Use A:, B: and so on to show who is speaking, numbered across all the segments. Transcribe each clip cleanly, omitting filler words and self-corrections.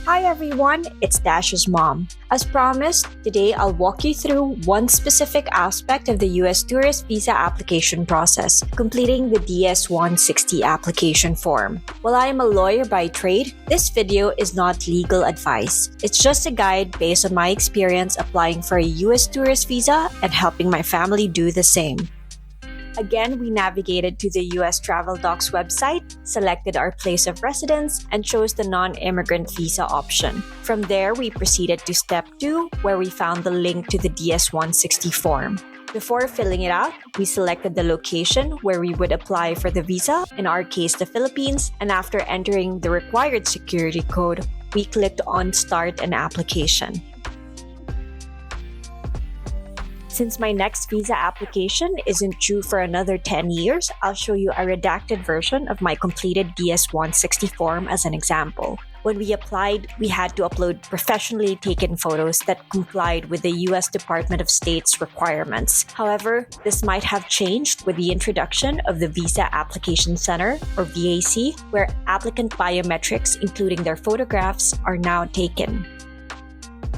A: Hi everyone, it's Dash's mom. As promised, today I'll walk you through one specific aspect of the US tourist visa application process, completing the DS-160 application form. While I am a lawyer by trade, this video is not legal advice. It's just a guide based on my experience applying for a US tourist visa and helping my family do the same. Again, we navigated to the US Travel Docs website, selected our place of residence, and chose the non-immigrant visa option. From there, we proceeded to step 2, where we found the link to the DS-160 form. Before filling it out, we selected the location where we would apply for the visa, in our case the Philippines, and after entering the required security code, we clicked on Start an Application. Since my next visa application isn't due for another 10 years, I'll show you a redacted version of my completed DS-160 form as an example. When we applied, we had to upload professionally taken photos that complied with the US Department of State's requirements. However, this might have changed with the introduction of the Visa Application Center, or VAC, where applicant biometrics, including their photographs, are now taken.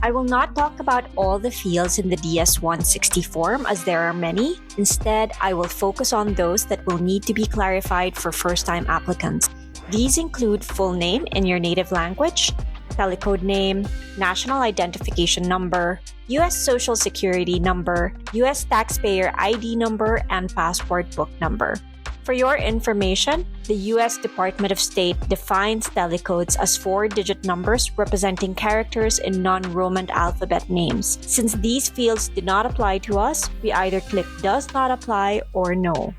A: I will not talk about all the fields in the DS-160 form as there are many. Instead, I will focus on those that will need to be clarified for first-time applicants. These include full name in your native language, telecode name, national identification number, US Social Security number, US taxpayer ID number, and passport book number. For your information, the US Department of State defines telecodes as 4-digit numbers representing characters in non-Roman alphabet names. Since these fields do not apply to us, we either click Does Not Apply or No.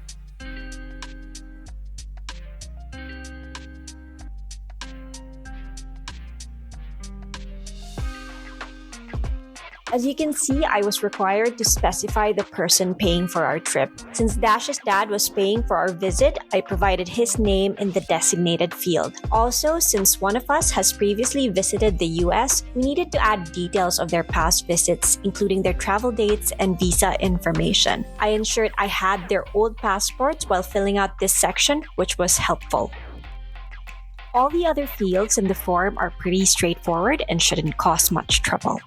A: As you can see, I was required to specify the person paying for our trip. Since Dash's dad was paying for our visit, I provided his name in the designated field. Also, since one of us has previously visited the US, we needed to add details of their past visits, including their travel dates and visa information. I ensured I had their old passports while filling out this section, which was helpful. All the other fields in the form are pretty straightforward and shouldn't cause much trouble.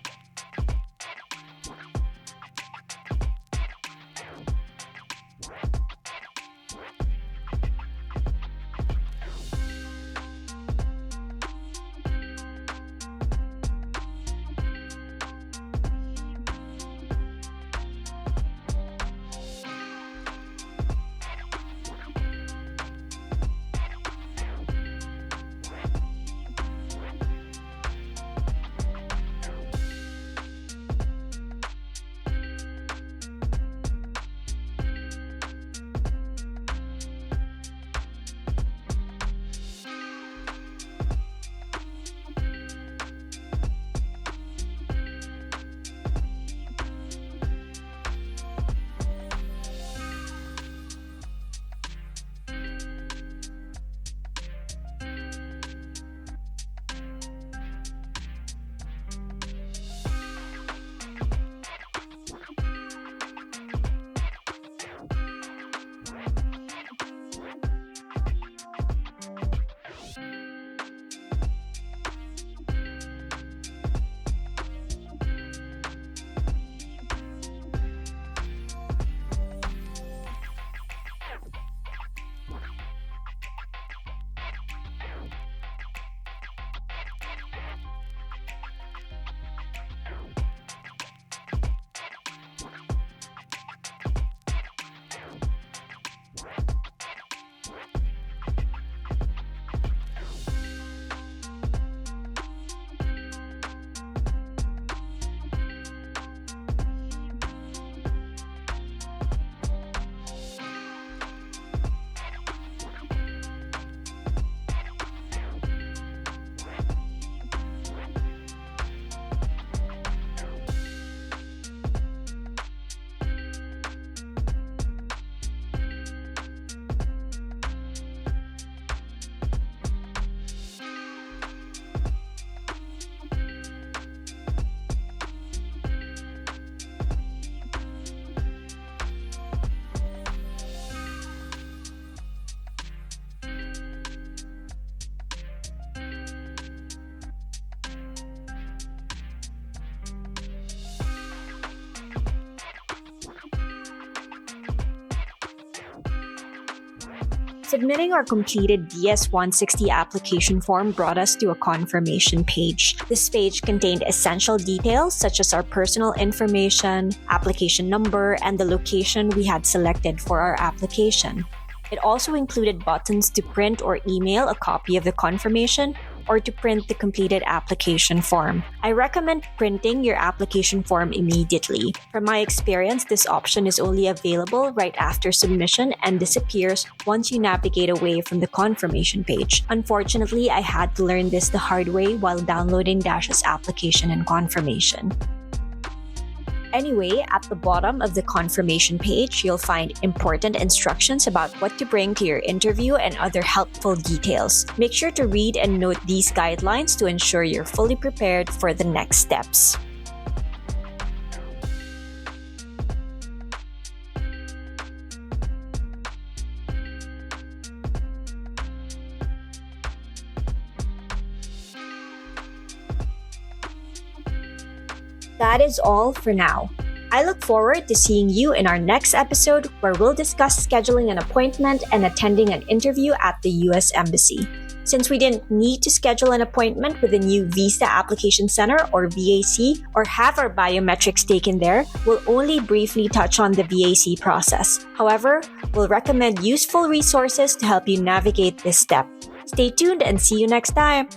A: Submitting our completed DS-160 application form brought us to a confirmation page. This page contained essential details such as our personal information, application number, and the location we had selected for our application. It also included buttons to print or email a copy of the confirmation or to print the completed application form. I recommend printing your application form immediately. From my experience, this option is only available right after submission and disappears once you navigate away from the confirmation page. Unfortunately, I had to learn this the hard way while downloading Dash's application and confirmation. Anyway, at the bottom of the confirmation page, you'll find important instructions about what to bring to your interview and other helpful details. Make sure to read and note these guidelines to ensure you're fully prepared for the next steps. That is all for now. I look forward to seeing you in our next episode where we'll discuss scheduling an appointment and attending an interview at the US Embassy. Since we didn't need to schedule an appointment with the new Visa Application Center or VAC or have our biometrics taken there, we'll only briefly touch on the VAC process. However, we'll recommend useful resources to help you navigate this step. Stay tuned and see you next time!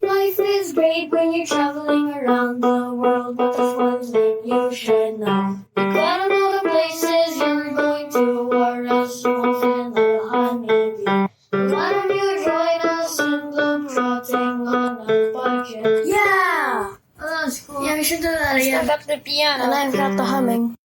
B: Life is great when you're traveling around the world, but there's one thing you should know. You gotta know the places you're going to, or else you won't feel the honeybee. Why don't you join us in the trotting on a budget?
C: Yeah!
B: Oh, that's cool.
C: Yeah, we should do that again.
B: Step up the piano.
C: And I've got the humming.